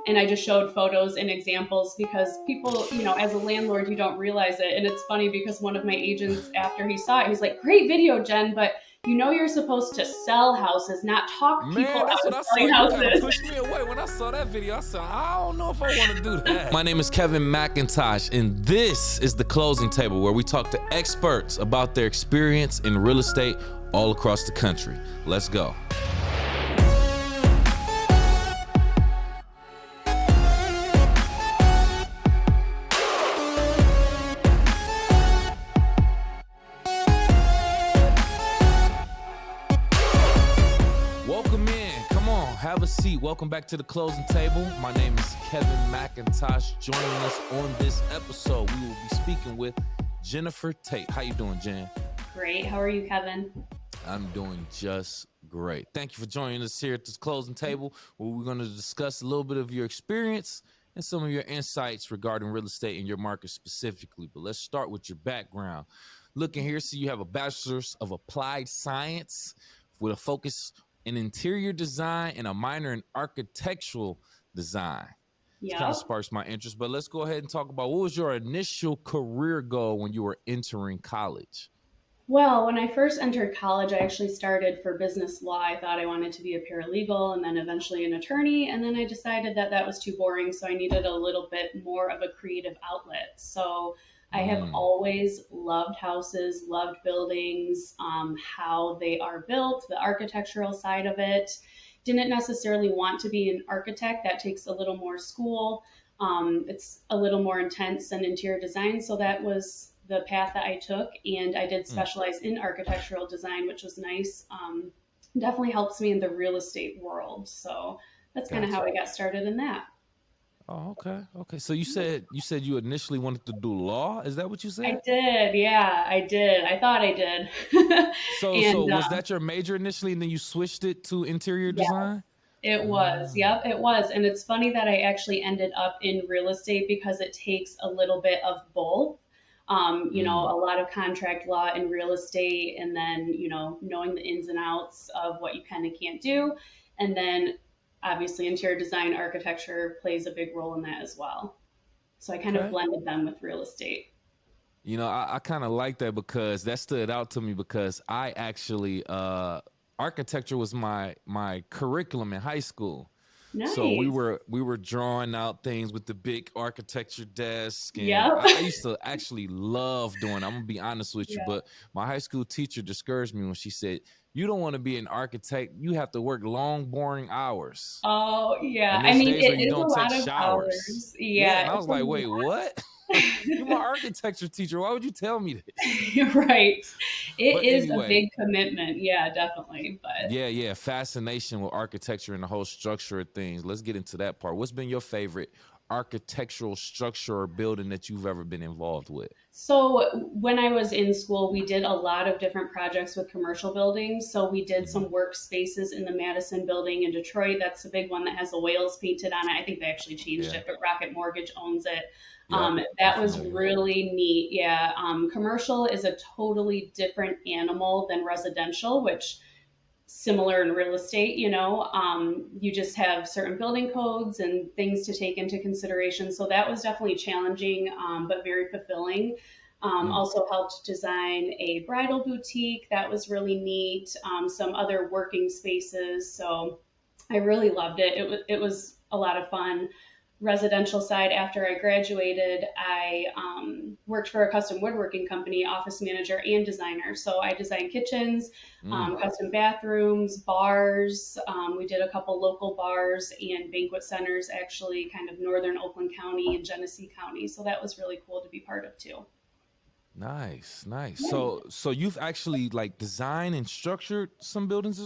And I just showed photos and examples because people, as a landlord, you don't realize it. And it's funny because one of my agents, after he saw it, he's like, "Great video, Jen, but you're supposed to sell houses, not talk people Man, that's out what of I saw. selling You kind of houses." pushed me away when I saw that video. I said, I don't know if I want to do that. My name is Kevin McIntosh, and this is The Closing Table, where we talk to experts about their experience in real estate all across the country. Let's go. Welcome in. Come on, have a seat. Welcome back to The Closing Table. My name is Kevin McIntosh. Joining us on this episode, we will be speaking with Jennifer Tait. How you doing, Jen? Great. How are you, Kevin? I'm doing just great. Thank you for joining us here at this closing table, where we're going to discuss a little bit of your experience and some of your insights regarding real estate in your market specifically. But let's start with your background. Looking here, so you have a bachelor's of applied science with a focus in interior design and a minor in architectural design. It kind of sparks my interest, but let's go ahead and talk about what was your initial career goal when you were entering college? Well, when I first entered college, I actually started for business law. I thought I wanted to be a paralegal and then eventually an attorney. And then I decided that that was too boring. So I needed a little bit more of a creative outlet. So I have always loved houses, loved buildings, how they are built, the architectural side of it. Didn't necessarily want to be an architect. That takes a little more school. It's a little more intense than interior design. So that was the path that I took, and I did specialize in architectural design, which was nice. Definitely helps me in the real estate world. So that's kind of how I got started in that. Oh, okay. Okay. So you said you initially wanted to do law. Is that what you I said? did. Yeah, I did. I thought I did. So And was that your major initially, and then you switched it to interior design? it was. Ah. Yep, it was. And it's funny that I actually ended up in real estate because it takes a little bit of both. A lot of contract law and real estate, and then, knowing the ins and outs of what you can and can't do. And then obviously interior design architecture plays a big role in that as well. So I kind of Okay. blended them with real estate. I kind of like that because that stood out to me because I actually architecture was my curriculum in high school. So we Nice. were drawing out things with the big architecture desk, and Yep. I used to actually love doing it. I'm gonna be honest with you, Yeah. but my high school teacher discouraged me when she said, "You don't want to be an architect. You have to work long, boring hours, Oh, yeah. and I there's mean, days where it you is a don't take lot of showers." hours. Yeah, Yeah, and I was it's a like, "Wait, lot. what? You're my architecture teacher. Why would you tell me this?" You're right. It But is a anyway, big commitment. Yeah, definitely. But yeah, fascination with architecture and the whole structure of things. Let's get into that part. What's been your favorite architectural structure or building that you've ever been involved with? so when I was in school, we did a lot of different projects with commercial buildings. So we did Hmm. some workspaces in the Madison building in Detroit. That's the big one that has the whales painted on it. I think they actually changed Yeah. it, but Rocket Mortgage owns it. Yep. I'm That was familiar. really neat. Yeah. Commercial is a totally different animal than residential, which similar in real estate, you just have certain building codes and things to take into consideration. So that was definitely challenging, but very fulfilling. Mm. Also helped design a bridal boutique. That was really neat. Some other working spaces. So I really loved it. It was a lot of fun. Residential side, after I graduated, I worked for a custom woodworking company, office manager and designer. So I designed kitchens, Mm. custom bathrooms, bars. We did a couple local bars and banquet centers, actually, kind of northern Oakland County and Genesee County. So that was really cool to be part of too. Nice, nice. Yeah. So you've actually like designed and structured some buildings,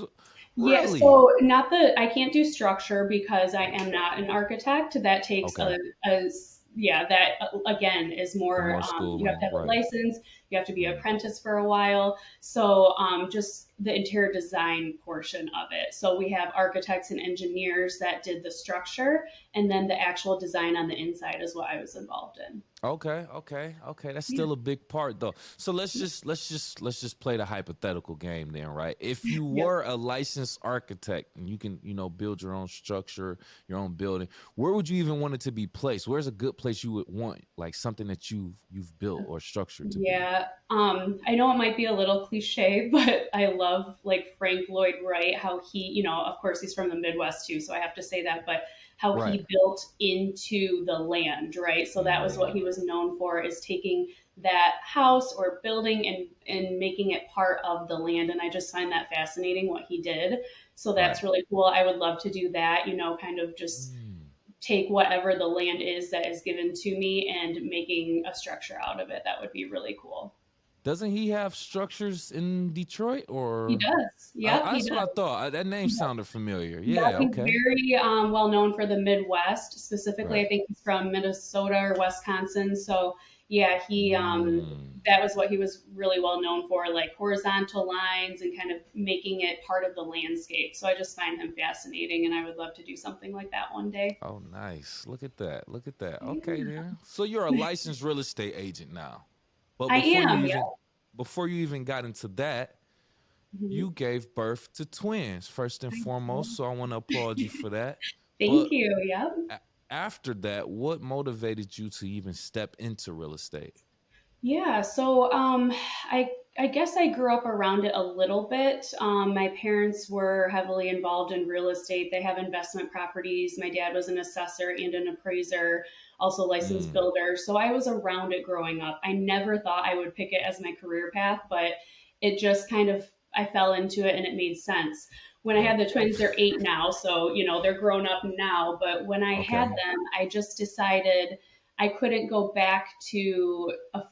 Yeah, really? so not the I can't do structure because I am not an architect. That takes Okay. yeah, that again is The more, more you have to schooling, have a right? license. you have to be an apprentice for a while. So just the interior design portion of it. So we have architects and engineers that did the structure, and then the actual design on the inside is what I was involved in. Okay. That's Yeah. still a big part though. So let's just play the hypothetical game then, right? If you Yep. were a licensed architect and you can, build your own structure, your own building, where would you even want it to be placed? Where's a good place you would want, like something that you've built or structured to be? Yeah, I know it might be a little cliche, but I love like Frank Lloyd Wright, how he, of course he's from the Midwest too, so I have to say that, but how Right. he built into the land, right? So that was what Mm, he was known for, is taking that house or building and making it part of the land. And I just find that fascinating what he did. So right. that's really cool. I would love to do that, kind of just Mm. take whatever the land is that is given to me and making a structure out of it. That would be really cool. Doesn't he have structures in Detroit He or? does. Yep, he That's what I does. thought. That name sounded familiar. Yep, Yeah. he's Okay. very well known for the Midwest. Specifically, I Right. think he's from Minnesota or Wisconsin. So yeah, he Mm. that was what he was really well known for, like horizontal lines and kind of making it part of the landscape. So I just find him fascinating, and I would love to do something like that one day. Oh, nice. Look at that. Look at that. Okay, Yeah. then. So you're a licensed real estate agent now. But I am. Yeah. before you even got into that, Mhm. you gave birth to twins first and foremost. So I want to applaud you for that. Thank But you. Yep. after that, what motivated you to even step into real estate? Yeah, so I guess I grew up around it a little bit. My parents were heavily involved in real estate. They have investment properties. My dad was an assessor and an appraiser, also licensed Mm, builder. So I was around it growing up. I never thought I would pick it as my career path, but it just kind of, I fell into it and it made sense. When I yep. had the twins, they're 8 now, so they're grown up now. But when I had Okay. them, I just decided I couldn't go back to a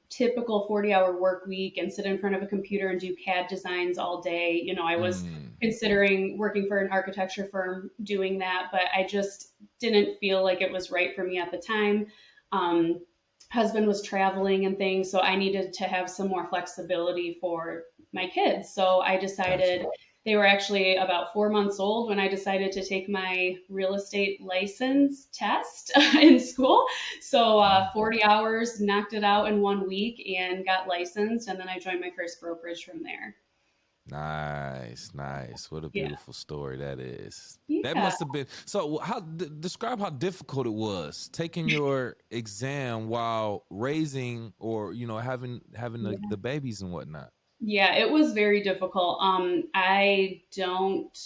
typical 40-hour work week and sit in front of a computer and do CAD designs all day. I was Mm, considering working for an architecture firm doing that, but I just didn't feel like it was right for me at the time. Um, Husband was traveling and things, so I needed to have some more flexibility for my kids. So I gotcha. decided, they were actually about 4 months old when I decided to take my real estate license test in school. So Mm. 40 hours, knocked it out in 1 week and got licensed. And then I joined my first brokerage from there. Nice, nice. What a Yeah. beautiful story that is. That Yeah. must have been so. Describe how difficult it was taking your exam while raising or having the babies and whatnot. Yeah, it was very difficult. I don't,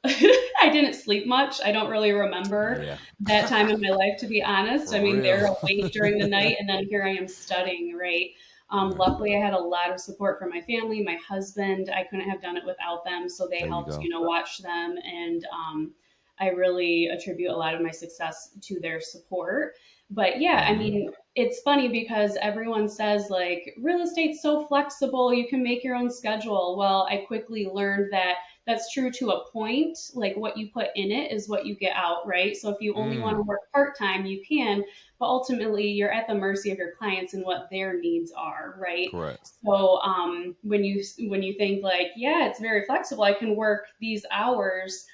I didn't sleep much. I don't really remember Yeah, that time in my life, to be honest. I for mean, they're real. awake during the night, and then here I am studying, right? Right. Luckily, I had a lot of support from my family, my husband. I couldn't have done it without them, so they There you helped, go. watch them, and I really attribute a lot of my success to their support. But yeah, I Hmm. mean, it's funny because everyone says like real estate's so flexible, you can make your own schedule. Well, I quickly learned that that's true to a point. Like what you put in it is what you get out, right? So if you only want to Mm, work part-time, you can, but ultimately you're at the mercy of your clients and what their needs are, right? correct. So when you think like, yeah, it's very flexible, I can work these hours.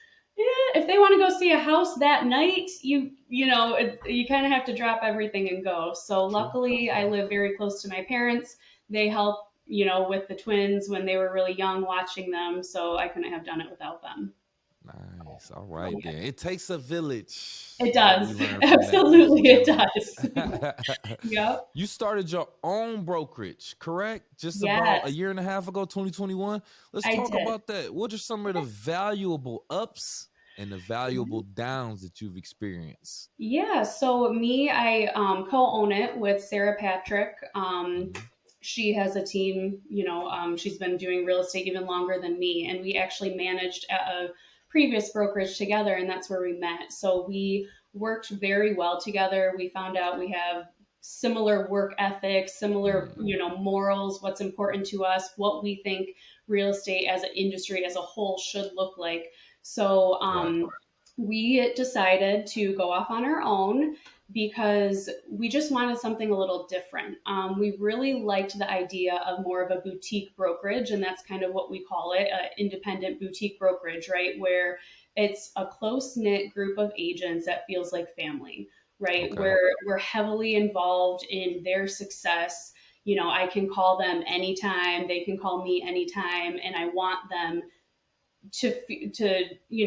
If they want to go see a house that night, you kind of have to drop everything and go. So True. luckily, I live very close to my parents. They help, with the twins when they were really young, watching them. So I couldn't have done it without them. Nice. All So, right then. yeah, It takes a village. it We does. learned from that, ladies and Absolutely, it gentlemen. does. Yep. You started your own brokerage, correct? Just about a Yes, year and a half ago, 2021. Let's I talk did. about that. What are some of the valuable ups and the valuable downs that you've experienced? Yeah, so me, I co-own it with Sarah Patrick. Hmm. She has a team, she's been doing real estate even longer than me, and we actually managed at a previous brokerage together, and that's where we met. So we worked very well together. We found out we have similar work ethics, similar, Mm, morals, what's important to us, what we think real estate as an industry as a whole should look like. So right. we decided to go off on our own because we just wanted something a little different. We really liked the idea of more of a boutique brokerage, and that's kind of what we call it, an independent boutique brokerage, right? Where it's a close knit group of agents that feels like family, right? Okay. Where we're heavily involved in their success. You know, I can call them anytime, they can call me anytime, and I want them to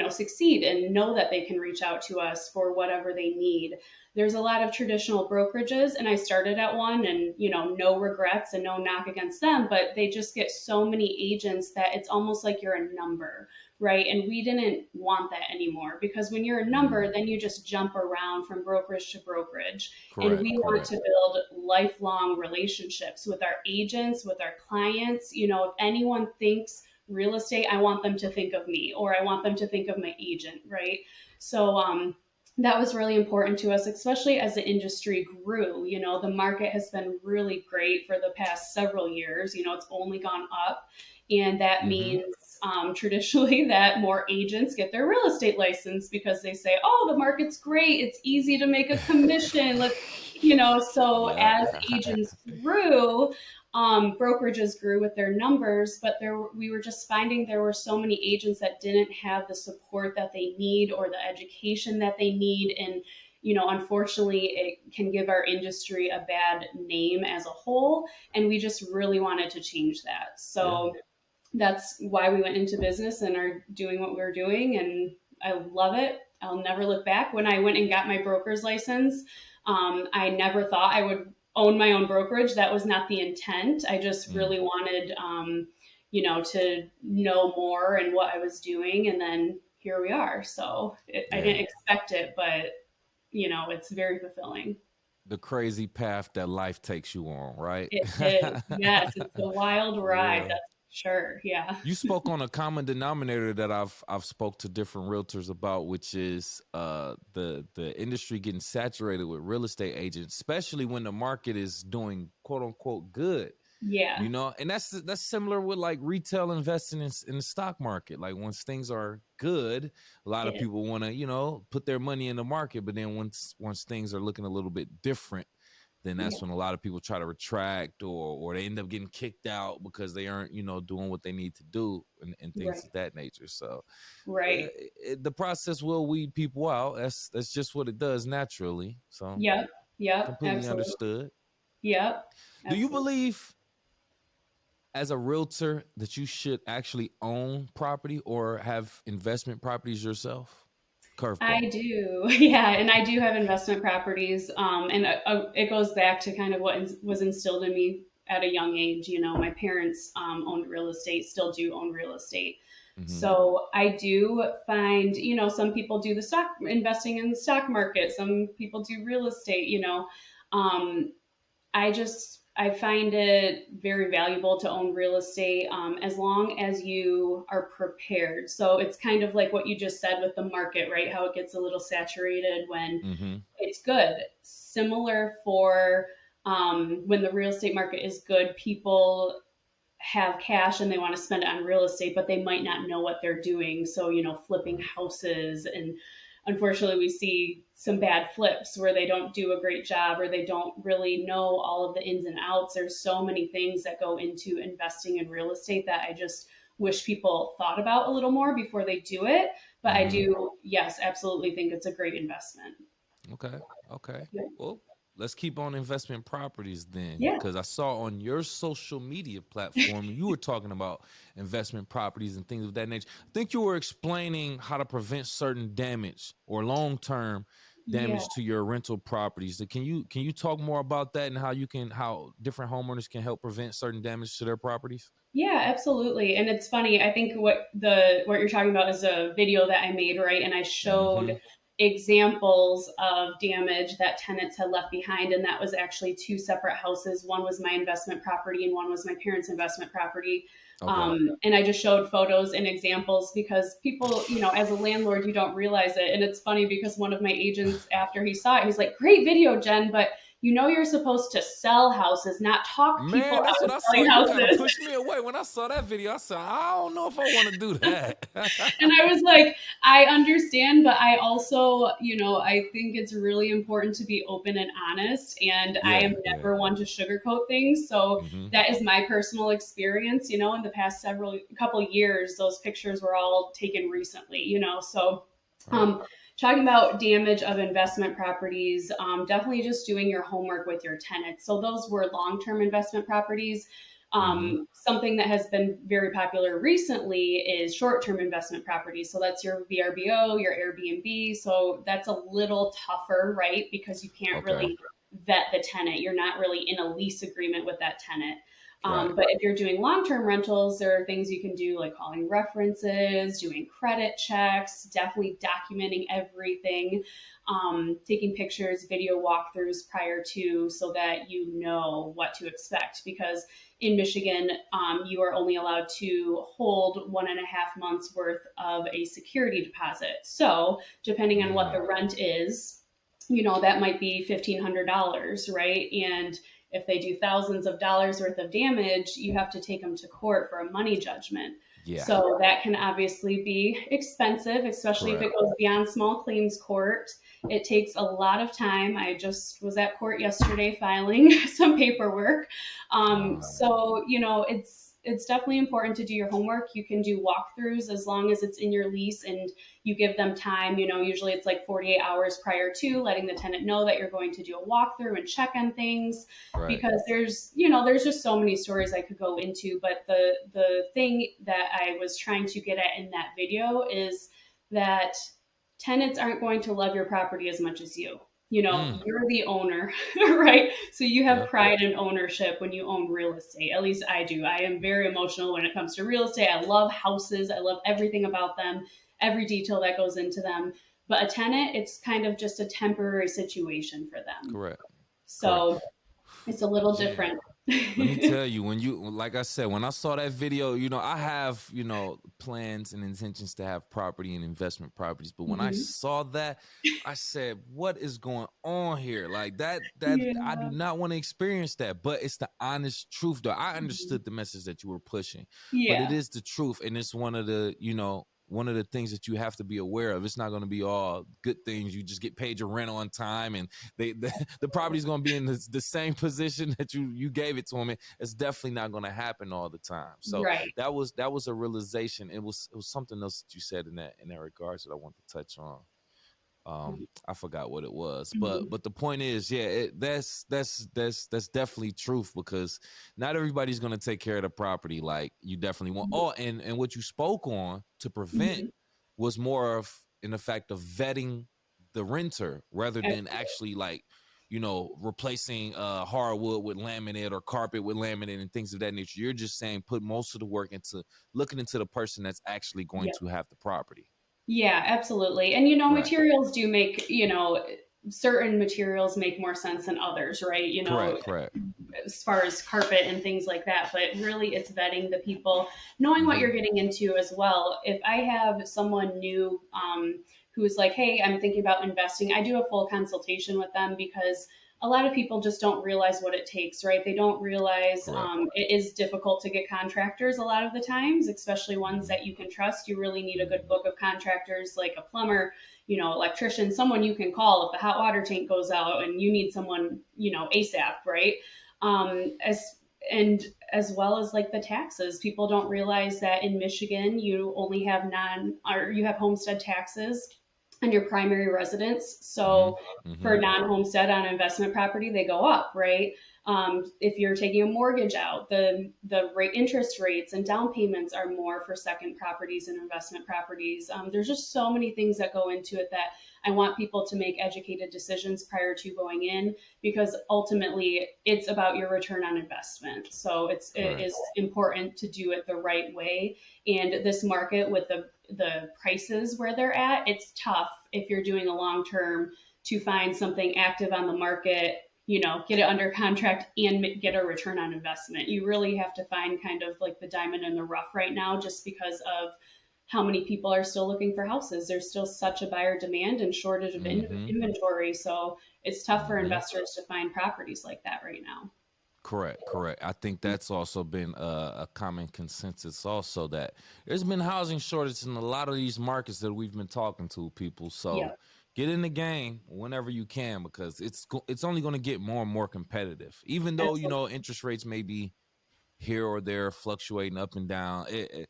succeed and know that they can reach out to us for whatever they need. There's a lot of traditional brokerages, and I started at one, and no regrets and no knock against them, but they just get so many agents that it's almost like you're a number, right? And we didn't want that anymore, because when you're a number, then you just jump around from brokerage to brokerage, and Correct. we want Correct. to build lifelong relationships with our agents, with our clients. If anyone thinks real estate, I want them to think of me, or I want them to think of my agent, right? So that was really important to us, especially as the industry grew. The market has been really great for the past several years. It's only gone up, and that Mm-hmm. means traditionally that more agents get their real estate license because they say, "Oh, the market's great. It's easy to make a commission." So Yeah. as agents grew, brokerages grew with their numbers, but we were just finding there were so many agents that didn't have the support that they need or the education that they need. And, unfortunately, it can give our industry a bad name as a whole. And we just really wanted to change that. Yeah. So that's why we went into business and are doing what we're doing. And I love it. I'll never look back. When I went and got my broker's license, I never thought I would own my own brokerage. That was not the intent. I just Mm. really wanted, to know more and what I was doing. And then here we are. So I Yeah. didn't expect it, but, it's very fulfilling. The crazy path that life takes you on, right? It is. Yes, it's a wild ride. Yeah. That's for sure. Yeah. You spoke on a common denominator that I've spoke to different realtors about, which is the industry getting saturated with real estate agents, especially when the market is doing quote unquote good. Yeah. And that's similar with like retail investing in the stock market. Like once things are good, a lot of It, people want to put their money in the market, but then once things are looking a little bit different, then yeah. that's when a lot of people try to retract, or they end up getting kicked out because they aren't doing what they need to do, and things Right. of that nature. So Right. the process will weed people out. That's just what it does naturally. So Yep. Yep. completely Absolutely. understood. Yep. Do you Absolutely. believe as a realtor that you should actually own property or have investment properties yourself? I Curveball. do. Yeah. And I do have investment properties. And it goes back to kind of what was instilled in me at a young age. My parents owned real estate, still do own real estate. Mm-hmm. So I do find, some people do the stock investing in the stock market, some people do real estate. Um, I find it very valuable to own real estate, as long as you are prepared. So it's kind of like what you just said with the market, right? How it gets a little saturated when Mm-hmm. it's good. Similar for when the real estate market is good, people have cash and they want to spend it on real estate, but they might not know what they're doing. So, flipping houses. And unfortunately, we see some bad flips where they don't do a great job or they don't really know all of the ins and outs. There's so many things that go into investing in real estate that I just wish people thought about a little more before they do it. But I Mm-hmm. do, yes, absolutely think it's a great investment. Okay. Okay. Yeah. Well, let's keep on investment properties then, Yeah. because I saw on your social media platform you were talking about investment properties and things of that nature. I think you were explaining how to prevent certain damage or long term Yeah. damage to your rental properties. Can you talk more about that and how different homeowners can help prevent certain damage to their properties? Yeah, absolutely. And it's funny, I think what you're talking about is a video that I made, right? And I Mm-hmm. showed examples of damage that tenants had left behind, and that was actually two separate houses. One was my investment property and one was my parents' investment property. Okay. And I just showed photos and examples because people, as a landlord, you don't realize it. And it's funny because one of my agents, after he saw it, he's like, "Great video, Jen, but you're supposed to sell houses, not talk people Man, that's out what of I saw. selling You kind of houses. pushed me away when I saw that video. I said, I don't know if I want to do that. And I was like, I understand, but I also, I think it's really important to be open and honest. And I Yeah, am yeah. never one to sugarcoat things. So Hmm. that is my personal experience. In the past couple years, those pictures were all taken recently, So, Right. um, talking about damage of investment properties, definitely just doing your homework with your tenants. So those were long-term investment properties. Hmm. Something that has been very popular recently is short-term investment properties. So that's your VRBO, your Airbnb. So that's a little tougher, right? Because you can't Okay. really vet the tenant. You're not really in a lease agreement with that tenant. Right. But if you're doing long-term rentals, there are things you can do like calling references, doing credit checks, definitely documenting everything, taking pictures, video walkthroughs prior to, so that you know what to expect. Because in Michigan, you are only allowed to hold 1.5 months worth of a security deposit. So depending on what Mm. the rent is, that might be $1,500, right? And if they do thousands of dollars worth of damage, you have to take them to court for a money judgment. Yeah. So that can obviously be expensive, especially if Correct. it goes beyond small claims court. It takes a lot of time. I just was at court yesterday filing some paperwork. Wow. So it's definitely important to do your homework. You can do walkthroughs as long as it's in your lease and you give them time. Usually it's like 48 hours prior to, letting the tenant know that you're going to do a walkthrough and check on things, Right. because there's just so many stories I could go into. But the thing that I was trying to get at in that video is that tenants aren't going to love your property as much as you. Mm. You're the owner, right? So you have Yep. pride in ownership when you own real estate. At least I do. I am very emotional when it comes to real estate. I love houses. I love everything about them, every detail that goes into them. But a tenant, it's kind of just a temporary situation for them. Correct. Correct. So it's a little Yeah. different. Let me tell you, like I said, when I saw that video, I have, plans and intentions to have property and investment properties. But when I Mhm. saw that, I said, what is going on here? Like that I do Yeah. not want to experience that. But it's the honest truth, though. I Mhm. understood the message that you were pushing, but it Yeah. is the truth. And it's one of the things that you have to be aware of. It's not going to be all good things. You just get paid your rent on time, and the property's going to be in the same position that you gave it to them. It's definitely not going to happen all the time. So Right. that was a realization. It was something else that you said in that regards that I want to touch on. I forgot what it was, Mhm. but the point is, yeah, that's definitely truth, because not everybody's gonna take care of the property like you definitely want. Oh, and what you spoke on to prevent Mhm. was more of in the fact of vetting the renter rather than Absolutely. actually like replacing hardwood with laminate or carpet with laminate and things of that nature. You're just saying put most of the work into looking into the person that's actually going Yeah. to have the property. Yeah, absolutely. And Right. materials do make, certain materials make more sense than others, right? Correct. Correct. As far as carpet and things like that. But really, it's vetting the people, knowing what Mm-hmm. you're getting into as well. If I have someone new who is like, hey, I'm thinking about investing, I do a full consultation with them, because a lot of people just don't realize what it takes, right? They don't realize Correct. it is difficult to get contractors a lot of the times, especially ones Mm-hmm. that you can trust. You really need a good book of contractors, like a plumber, electrician, someone you can call if the hot water tank goes out and you need someone, ASAP, right? As and as well as like the taxes, people don't realize that in Michigan you only have you have homestead taxes on your primary residence. Mm-hmm. So Mm-hmm. for non-homestead on investment property, they go up, right? If you're taking a mortgage out, the rate interest rates and down payments are more for second properties and investment properties. There's just so many things that go into it that I want people to make educated decisions prior to going in, because ultimately it's about your return on investment. So it Correct. is important to do it the right way. And this market with the prices where they're at, it's tough if you're doing a long term to find something active on the market, get it under contract and get a return on investment. You really have to find kind of like the diamond in the rough right now, just because of how many people are still looking for houses. There's still such a buyer demand and shortage of Mm-hmm. inventory. So it's tough for Mm-hmm. investors to find properties like that right now. Correct, correct. I think that's also been a common consensus. Also, that there's been housing shortage in a lot of these markets that we've been talking to people. So Yeah. get in the game whenever you can, because it's only going to get more and more competitive. Even though Absolutely. interest rates may be here or there, fluctuating up and down.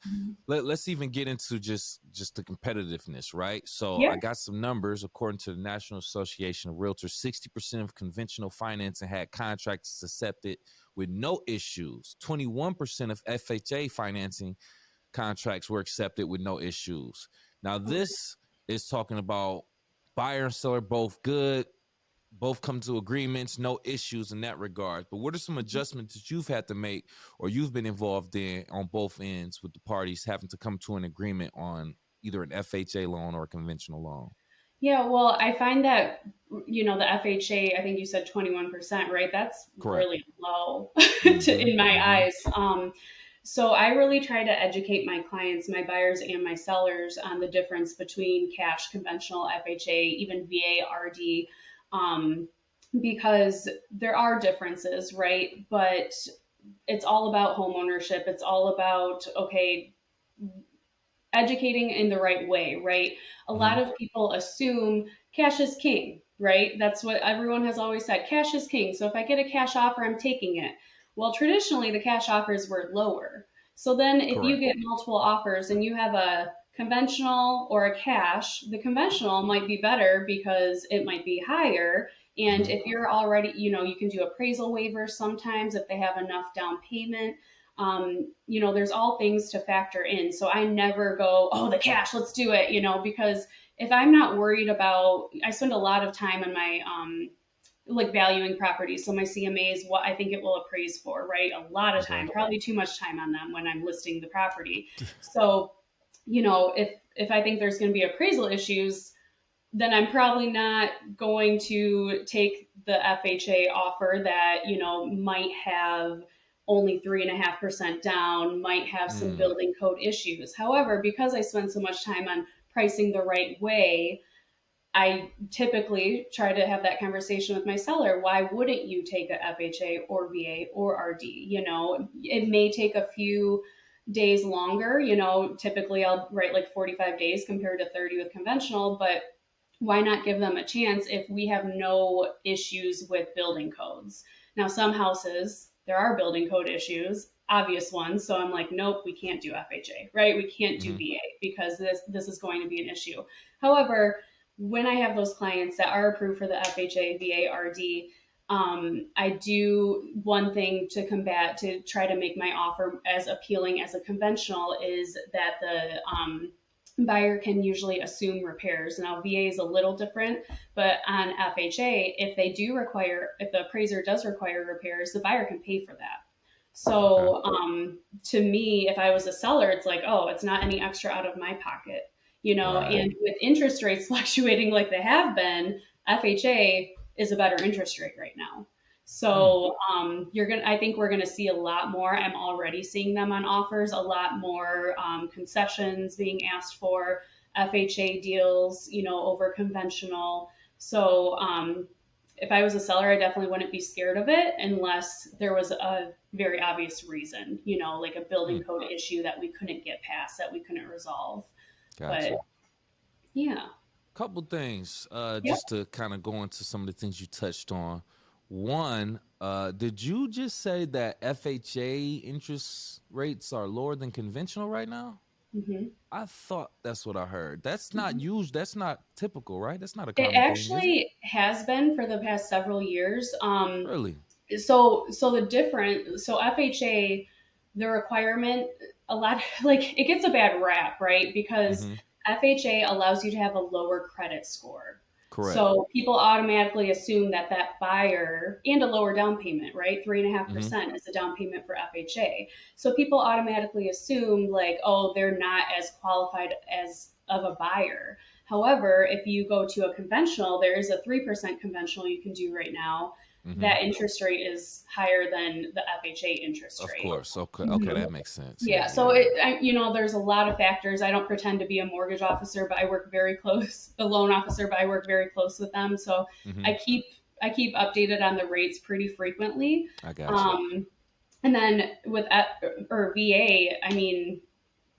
Mhm. Let's even get into just the competitiveness, right? So Yeah. I got some numbers. According to the National Association of Realtors, 60% of conventional financing had contracts accepted with no issues. 21% of FHA financing contracts were accepted with no issues. Now Okay. this is talking about buyer and seller both good, both come to agreements, no issues in that regard. But what are some adjustments that you've had to make or you've been involved in on both ends with the parties having to come to an agreement on either an FHA loan or a conventional loan? Yeah, well, I find that, the FHA, I think you said 21%, right? That's Correct. really low Mm-hmm. in my Mm-hmm. eyes. So I really try to educate my clients, my buyers and my sellers on the difference between cash, conventional, FHA, even VA, RD, um, because there are differences, right? But it's all about home ownership. It's all about, okay, educating in the right way, right? A lot Mm-hmm. of people assume cash is king, right? That's what everyone has always said. Cash is king. So if I get a cash offer, I'm taking it. Well, traditionally, the cash offers were lower. So then if you Correct. get multiple offers and you have a conventional or a cash, the conventional might be better because it might be higher. And Mm-hmm. if you're already, you can do appraisal waivers sometimes if they have enough down payment. There's all things to factor in. So I never go, oh, the cash, let's do it, because if I'm not worried about, I spend a lot of time on my, like valuing properties. So my CMAs, what I think it will appraise for, right? A lot of Okay. time, probably too much time on them when I'm listing the property. So, if I think there's going to be appraisal issues, then I'm probably not going to take the FHA offer that, might have only 3.5% down, might have some Mm. building code issues. However, because I spend so much time on pricing the right way, I typically try to have that conversation with my seller. Why wouldn't you take a FHA or VA or RD? It may take a few days longer. Typically I'll write like 45 days compared to 30 with conventional, but why not give them a chance if we have no issues with building codes? Now, some houses, there are building code issues, obvious ones. So I'm like, nope, we can't do FHA, right? We can't do Mm-hmm. VA because this is going to be an issue. However, when I have those clients that are approved for the FHA, VA, RD, I do one thing to combat to try to make my offer as appealing as a conventional is that the buyer can usually assume repairs. Now, VA is a little different, but on FHA, if the appraiser does require repairs, the buyer can pay for that. Okay. So, to me, if I was a seller, it's like, oh, it's not any extra out of my pocket, Right. and with interest rates fluctuating like they have been, FHA is a better interest rate right now. Hmm. So I think we're gonna see a lot more. I'm already seeing them on offers, a lot more concessions being asked for, FHA deals, over conventional. So if I was a seller, I definitely wouldn't be scared of it unless there was a very obvious reason, like a Hmm. building code issue that we couldn't get past, that we couldn't resolve. But Gotcha. yeah, Couple things, yep. just to kind of go into some of the things you touched on. One, did you just say that FHA interest rates are lower than conventional right now? hmm I thought that's what I heard. That's not hmm used. That's not typical, right? That's not a It common thing, is it? actually has been for the past several years. Really? So FHA, the requirement, a lot like it gets a bad rap, right? Because Mm-hmm. FHA allows you to have a lower credit score. Correct. So people automatically assume that that buyer and a lower down payment, right? Three and a half Mm-hmm. percent is the down payment for FHA. So people automatically assume like, oh, they're not as qualified as of a buyer. However, if you go to a conventional, there is a 3% conventional you can do right now. Mm-hmm. That interest rate is higher than the FHA interest Of rate. course. Okay. Okay, that makes sense. Yeah, Yeah. so Yeah. there's a lot of factors. I don't pretend to be a mortgage officer, but I work very close, the loan officer, but I work very close with them. So Mm-hmm. I keep updated on the rates pretty frequently. I got you. And then with or VA, I mean,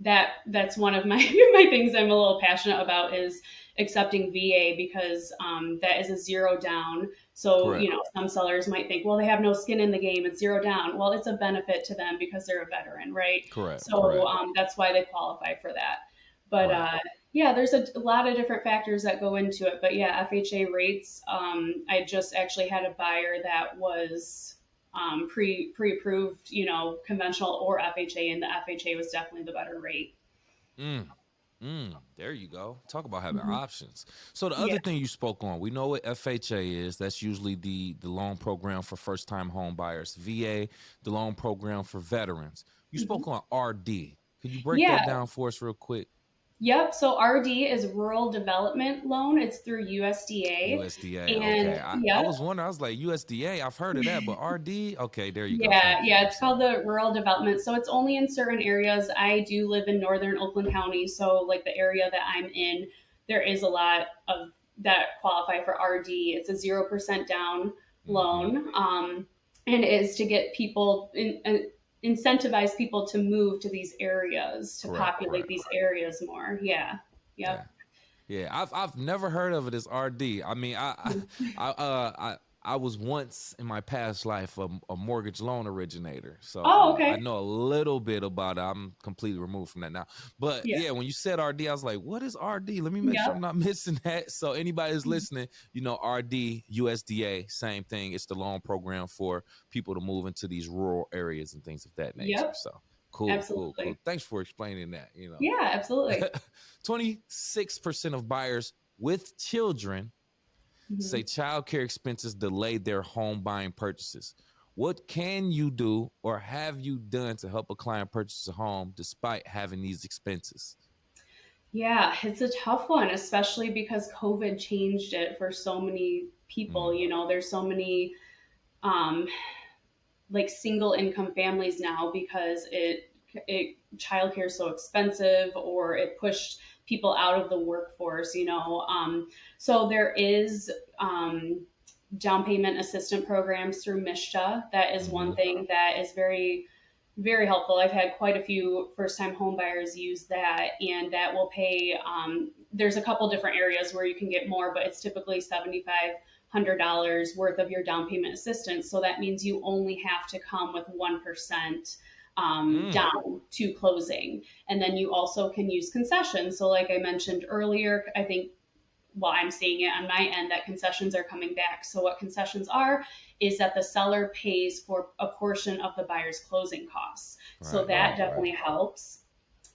that's one of my my things I'm a little passionate about is accepting VA because that is a zero down. So Correct. some sellers might think, well, they have no skin in the game; it's zero down. Well, it's a benefit to them because they're a veteran, right? Correct. So Correct. that's why they qualify for that. But Right. yeah, there's a lot of different factors that go into it. But yeah, FHA rates. I just actually had a buyer that was pre-approved, conventional or FHA, and the FHA was definitely the better rate. Mm. There you go. Talk about having Mhm. options. So the Yeah. other thing you spoke on, we know what FHA is. That's usually the loan program for first time home buyers. VA, the loan program for veterans. You Mhm. spoke on RD. Could you break Yeah. that down for us real quick? Yep. So RD is Rural Development Loan. It's through USDA. USDA. Okay. And I yep. was wondering, I was like, USDA, I've heard of that, but RD? Okay, there you go. Yeah, Thank you. yeah, I'm it's called sorry. the Rural Development. So it's only in certain areas. I do live in northern Oakland County, so like the area that I'm in, there is a lot of that qualify for RD. It's a 0% down Mm-hmm. loan, and it is to get people incentivize people to move to these areas to Correct, populate correct. these areas more. Yeah, Yeah. yep. Yeah, I've never heard of it as RD. I mean, I was once in my past life a mortgage loan originator, so Oh, I okay. know a little bit about it. I'm completely removed from that now. But Yeah, yeah, when you said RD, I was like, what is RD? Let me make sure I'm yep. not missing that. So anybody who's listening, RD, USDA, same thing. It's the loan program for people to move into these rural areas and things of that nature. Yep, So cool, cool, cool. absolutely. Thanks for explaining that. Yeah, absolutely. 26% of buyers with children Mhm. say childcare expenses delay their home buying purchases. What can you do or have you done to help a client purchase a home despite having these expenses? Yeah, it's a tough one, especially because COVID changed it for so many people. Mm, There's so many um, like single income families now because it childcare is so expensive or it pushed people out of the workforce. So there is down payment assistant programs through Mishta. That is mm-hmm. one thing that is very very helpful. I've had quite a few first time home buyers use that, and that will pay. There's a couple different areas where you can get more, but it's typically $7,500 worth of your down payment assistance. So that means you only have to come with 1% Mm, down to closing. And then you also can use concessions. So, like I mentioned earlier, I think I'm seeing it on my end that concessions are coming back. So what concessions are is that the seller pays for a portion of the buyer's closing costs. So right, that right, right. definitely helps.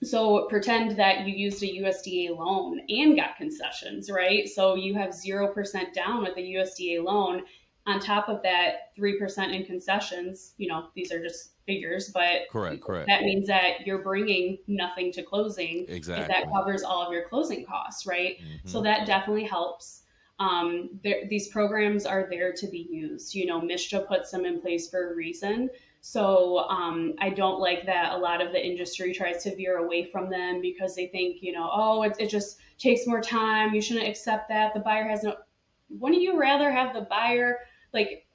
So pretend that you used a USDA loan and got concessions, right? So you have 0% down with a USDA loan. On top of that, 3% in concessions. These are just figures, but Correct, correct. that means that you're bringing nothing to closing if that Exactly. covers all of your closing costs, right? So Mm-hmm. that definitely helps. These programs are there to be used. Mishta puts them in place for a reason. So I don't like that a lot of the industry tries to veer away from them because they think, oh, it just takes more time. You shouldn't accept that. The buyer has no. Wouldn't you rather have the buyer like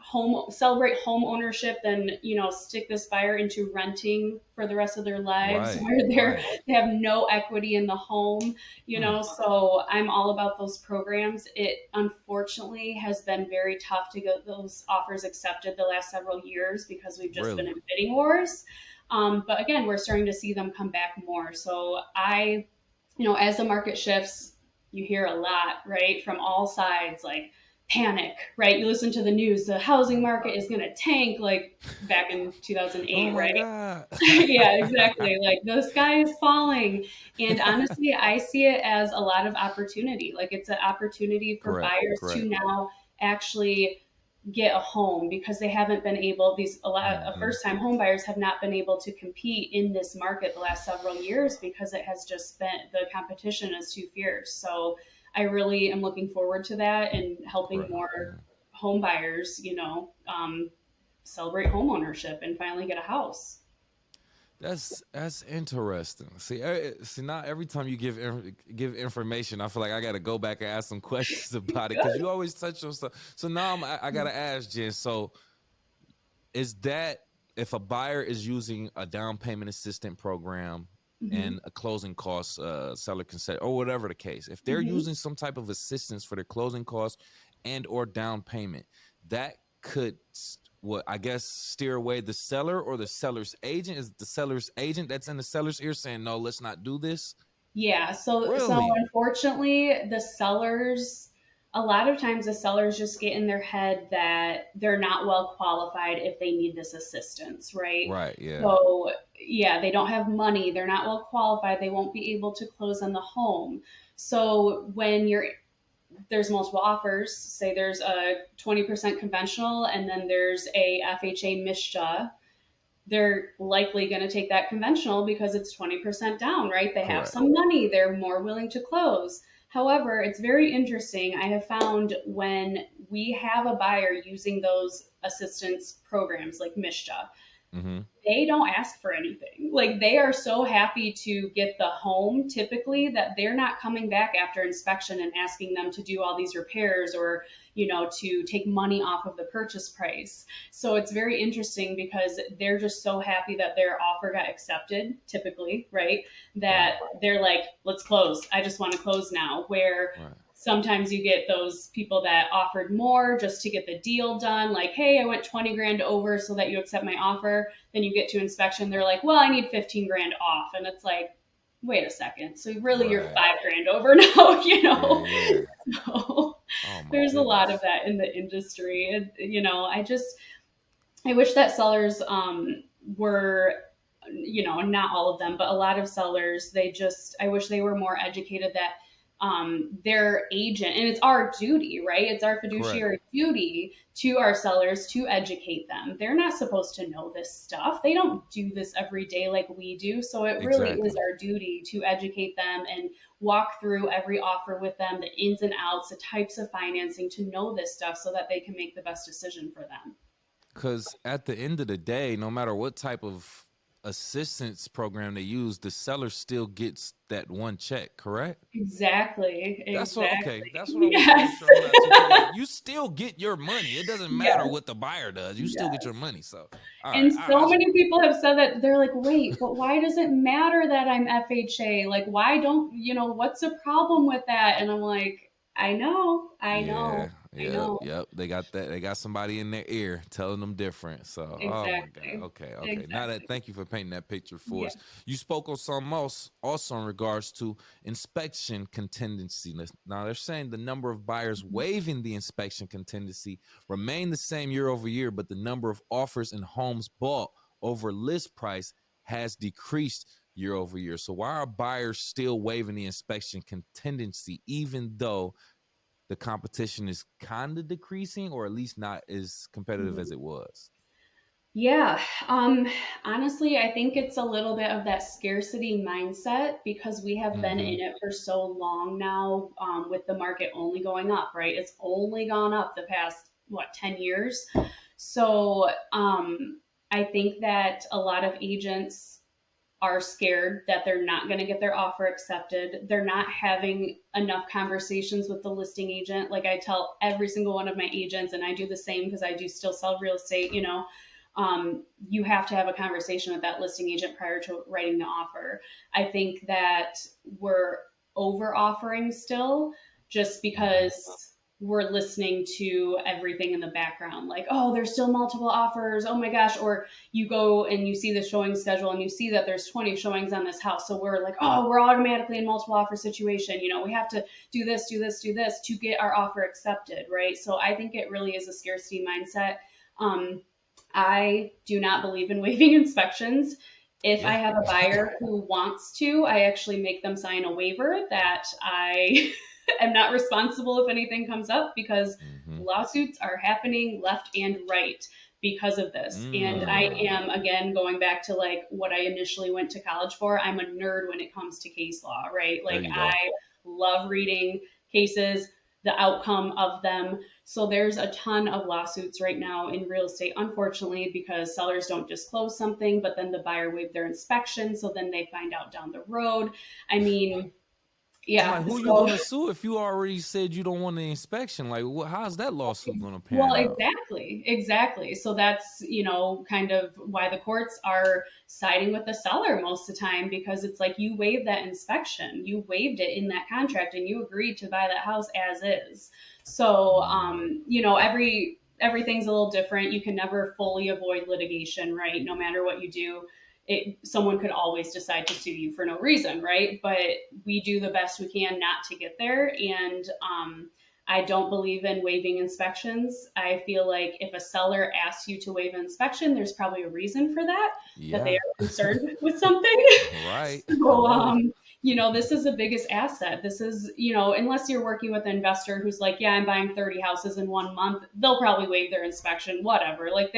celebrate home ownership than stick this buyer into renting for the rest of their lives Right, where right. they have no equity in the home? Hmm. So I'm all about those programs. It unfortunately has been very tough to get those offers accepted the last several years because we've just been Really? in bidding wars. But again, we're starting to see them come back more. So as the market shifts, you hear a lot, right, from all sides, like panic, right? You listen to the news, the housing Right. market is going to tank, like back in Oh 2008, my right? God. Yeah, exactly. Like the sky is falling. And honestly, I see it as a lot of opportunity. Like it's an opportunity for Correct, buyers to correct. now actually get a home because they haven't been able, a lot of Mm-hmm. first time home buyers have not been able to compete in this market the last several years because it has just been, the competition is too fierce. So I really am looking forward to that and helping Right. more home buyers, celebrate home ownership and finally get a house. That's interesting. See, not every time you give information, I feel like I got to go back and ask some questions about it because you always touch on stuff. So now I got to ask Jen. So is that if a buyer is using a down payment assistant program Hmm. and a closing cost seller consent or whatever the case, if they're Hmm. using some type of assistance for their closing costs and or down payment, that could what I guess steer away the seller or the seller's agent. Is the seller's agent that's in the seller's ear saying no, let's not do this? Yeah, so Really? unfortunately, a lot of times the sellers just get in their head that they're not well qualified if they need this assistance, right? Right. Yeah. So, yeah, they don't have money, they're not well qualified, they won't be able to close on the home. So, when there's multiple offers, say there's a 20% conventional and then there's a FHA MISHA, they're likely going to take that conventional because it's 20% down, right? They have Correct. some money, they're more willing to close. However, it's very interesting. I have found when we have a buyer using those assistance programs like MISHA, Mm-hmm. they don't ask for anything. Like they are so happy to get the home typically that they're not coming back after inspection and asking them to do all these repairs or, to take money off of the purchase price. So it's very interesting because they're just so happy that their offer got accepted typically, right? Right. That they're like, let's close. I just want to close now. Where Right. sometimes you get those people that offered more just to get the deal done, like, hey, I went 20 grand over so that you accept my offer. Then you get to inspection, they're like, well, I need 15 grand off. And it's like, wait a second. So really you're Right. 5 grand over now, Yeah. Yeah. So Oh my there's a lot of goodness. that in the industry. And, I wish that sellers were, not all of them, but a lot of sellers, I wish they were more educated that their agent, and it's our duty, right? It's our Correct. fiduciary duty to our sellers to educate them. They're not supposed to know this stuff. They don't do this every day like we do. So it really is Exactly. our duty to educate them and walk through every offer with them, the ins and outs, the types of financing, to know this stuff so that they can make the best decision for them. Because at the end of the day, no matter what type of assistance program they use, the seller still gets that one check, correct? Exactly. That's what okay. Exactly. That's what I want to make Yes. sure I'm not too crazy. Like you still get your money. It doesn't matter Yes. what the buyer does. You still get your Yes. money. So all right. And I so many people have said that they're like, wait, but why does it matter that I'm FHA? Like, why don't, what's the problem with that? And I'm like, I know, I yeah, know, I yep, know. yep. They got that. They got somebody in their ear telling them different. So, oh my God. Exactly. Okay, okay. Now that Exactly. thank you for painting that picture for Yeah. us. You spoke on something else also in regards to inspection contingency. Now they're saying the number of buyers waiving the inspection contingency remain the same year over year, but the number of offers and homes bought over list price has decreased year over year. So why are buyers still waiving the inspection contingency even though the competition is kind of decreasing or at least not as competitive as Mhm. it was? Yeah. Um, Honestly, I think it's a little bit of that scarcity mindset because we have been Mm-hmm. in it for so long now, with the market only going up, right? It's only gone up the past, 10 years. So, I think that a lot of agents are scared that they're not going to get their offer accepted. They're not having enough conversations with the listing agent. Like I tell every single one of my agents, and I do the same because I do still sell real estate, you have to have a conversation with that listing agent prior to writing the offer. I think that we're over offering still just Mm-hmm. because we're listening to everything in the background like, oh, there's still multiple offers, oh my gosh. Or you go and you see the showing schedule and you see that there's 20 showings on this house, so we're like, oh, we're automatically in multiple offer situation, we have to do this, do this, do this to get our offer accepted, right? So I think it really is a scarcity mindset. I do not believe in waiving inspections. If I Yeah. have a buyer who wants to, I actually make them sign a waiver that I am not responsible if anything comes up because Mm-hmm. lawsuits are happening left and right because of this. And I Mm. am, again, going back to like what I initially went to college for. I'm a nerd when it comes to case law, right? There Like you I go. love reading cases, the outcome of them. So there's a ton of lawsuits right now in real estate, unfortunately, because sellers don't disclose something, but then the buyer waived their inspection. So then they find out down the road. I mean, I'm like, yeah. who you So, gonna sue if you already said you don't want the inspection? Like, how's that lawsuit gonna well, pan out? exactly. So that's, kind of why the courts are siding with the seller most of the time, because it's like you waived that inspection, you waived it in that contract, and you agreed to buy that house as is. So, everything's a little different. You can never fully avoid litigation, right? No matter what you do, someone could always decide to sue you for no reason, right? But we do the best we can not to get there. And I don't believe in waiving inspections. I feel like if a seller asks you to waive an inspection, there's probably a reason for that, that they Yeah, are concerned with something. right. So, Right. this is the biggest asset. This is, unless you're working with an investor who's like, yeah, I'm buying 30 houses in 1 month, they'll probably waive their inspection, whatever. Like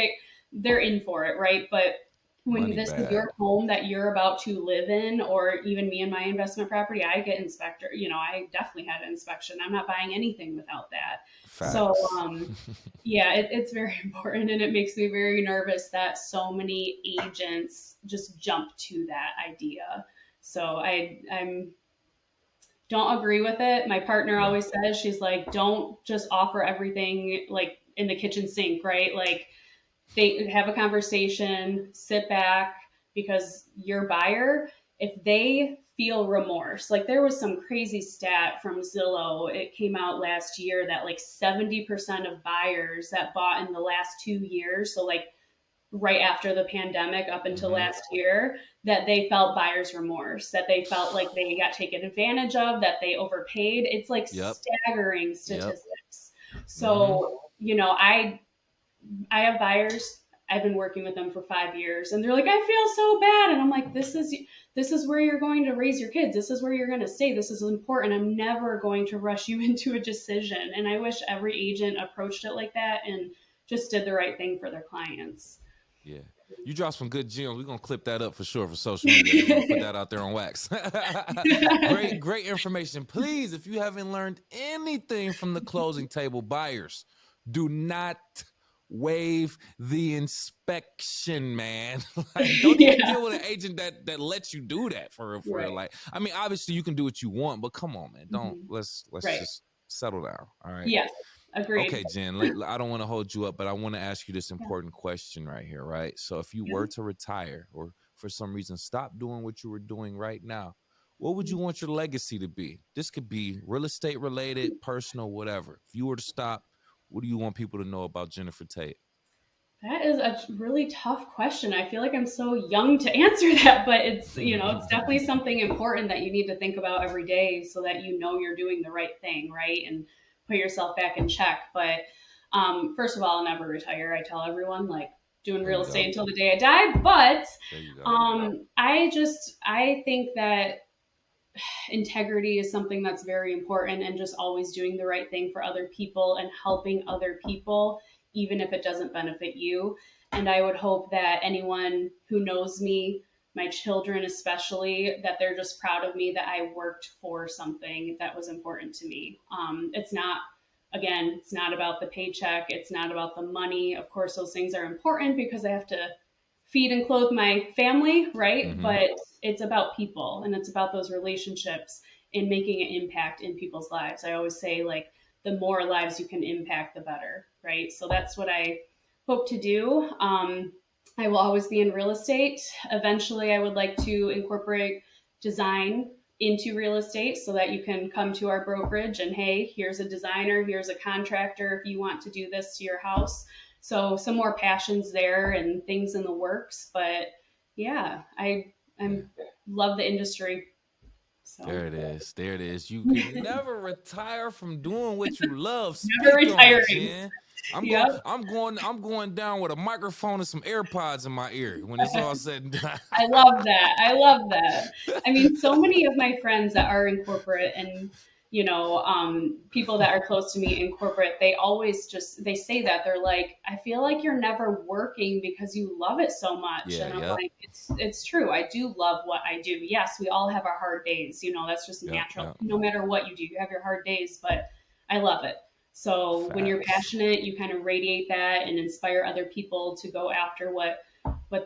they're in for it, right? But when Money this is bag. your home that you're about to live in, or even me and my investment property, I get inspector. I definitely had an inspection. I'm not buying anything without that. So, Facts. yeah, it's very important, and it makes me very nervous that so many agents just jump to that idea. So I'm don't agree with it. My partner Yeah. always says, she's like, don't just offer everything like in the kitchen sink, right? Like they have a conversation, sit back, because your buyer, if they feel remorse, like there was some crazy stat from Zillow, it came out last year that like 70% of buyers that bought in the last 2 years, so like right after the pandemic up until Mm-hmm. last year, that they felt buyer's remorse, that they felt like they got taken advantage of, that they overpaid. It's like Yep. staggering Yep. statistics. Mm-hmm. So, I have buyers. I've been working with them for 5 years, and they're like, "I feel so bad," and I'm like, "This is where you're going to raise your kids. This is where you're going to stay. This is important. I'm never going to rush you into a decision." And I wish every agent approached it like that and just did the right thing for their clients. Yeah. You dropped some good gems. We're gonna clip that up for sure for social media. They're gonna put that out there on wax. Great information. Please, if you haven't learned anything from the closing table, buyers, do not waive the inspection, man. Like, don't even Yeah, deal with an agent that lets you do that for real, for real. right. Like, I mean, obviously you can do what you want, but come on, man. Don't Mhm. let's Right. just settle down. All right. Yes, agreed. Okay, Jen, I don't want to hold you up, but I want to ask you this Yeah. important question right here, right? So, if you Yeah. were to retire or for some reason stop doing what you were doing right now, what would you want your legacy to be? This could be real estate related, personal, whatever. If you were to stop, what do you want people to know about Jennifer Tait? That is a really tough question. I feel like I'm so young to answer that, but it's definitely something important that you need to think about every day so that you're doing the right thing, right? And put yourself back in check. But first of all, I'll never retire. I tell everyone, like, doing There real you estate go. until the day I die. But There you go. I think that integrity is something that's very important, and just always doing the right thing for other people and helping other people, even if it doesn't benefit you. And I would hope that anyone who knows me, my children especially, that they're just proud of me, that I worked for something that was important to me. It's not about the paycheck. It's not about the money. Of course, those things are important because I have to feed and clothe my family, right? Mm-hmm. But it's about people, and it's about those relationships and making an impact in people's lives. I always say, like, the more lives you can impact, the better, right? So that's what I hope to do. I will always be in real estate. Eventually, I would like to incorporate design into real estate so that you can come to our brokerage and, hey, here's a designer, here's a contractor if you want to do this to your house. So some more passions there and things in the works. But yeah, Yeah. I'm love the industry. So There it is. There it is. You can never retire from doing what you love. never Speak on it, retiring. Jen. Yep. I'm going down with a microphone and some AirPods in my ear when it's all said and done. I love that. I love that. I mean, so many of my friends that are in corporate, and people that are close to me in corporate, they always they say that they're like, I feel like you're never working because you love it so much. Yeah, And I'm yep, like, it's true. I do love what I do. Yes, we all have our hard days. That's just yep, natural. yep. No matter what you do, you have your hard days, but I love it. So when you're Facts. passionate, you kind of radiate that and inspire other people to go after what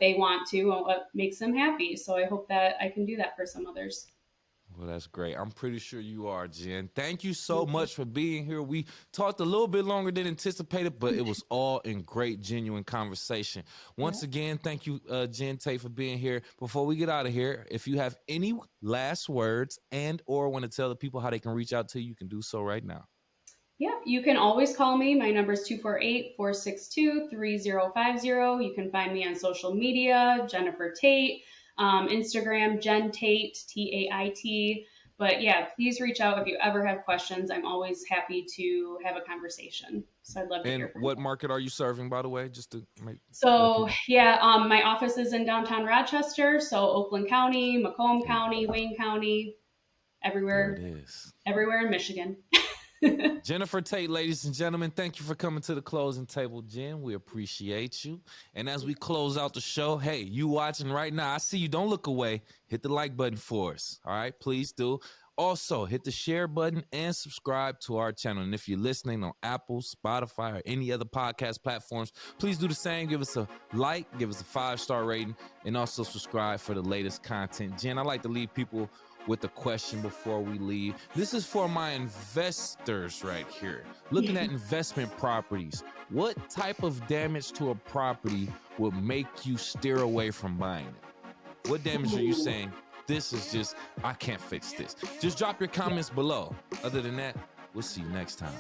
they want to and what makes them happy. So I hope that I can do that for some others. Well, that's great. I'm pretty sure you are, Jen. Thank you so much for being here. We talked a little bit longer than anticipated, but it was all in great, genuine conversation. Yeah. Once again, thank you, Jen Tait, for being here. Before we get out of here, if you have any last words and or want to tell the people how they can reach out to you, you can do so right now. Yep, you can always call me. My number is 248-462-3050. You can find me on social media, Jennifer Tait, Instagram, Jen Tait, Tait. But yeah, please reach out if you ever have questions. I'm always happy to have a conversation. So I'd love to And hear from what you. market are you serving, by the way, just to let So people. yeah, my office is in downtown Rochester, so Oakland County, Macomb There you County, go. Wayne County, There it everywhere, is. everywhere in Michigan. Jennifer Tait, ladies and gentlemen, thank you for coming to the closing table, Jen. We appreciate you. And as we close out the show, hey, you watching right now, I see you. Don't look away. Hit the like button for us. All right, please do. Also, hit the share button and subscribe to our channel. And if you're listening on Apple, Spotify, or any other podcast platforms, please do the same. Give us a like, give us a 5-star rating, and also subscribe for the latest content. Jen, I like to leave people with a question before we leave. This is for my investors right here. Looking at investment properties, what type of damage to a property would make you steer away from buying it? What damage are you saying? This is just, I can't fix this. Just drop your comments below. Other than that, we'll see you next time.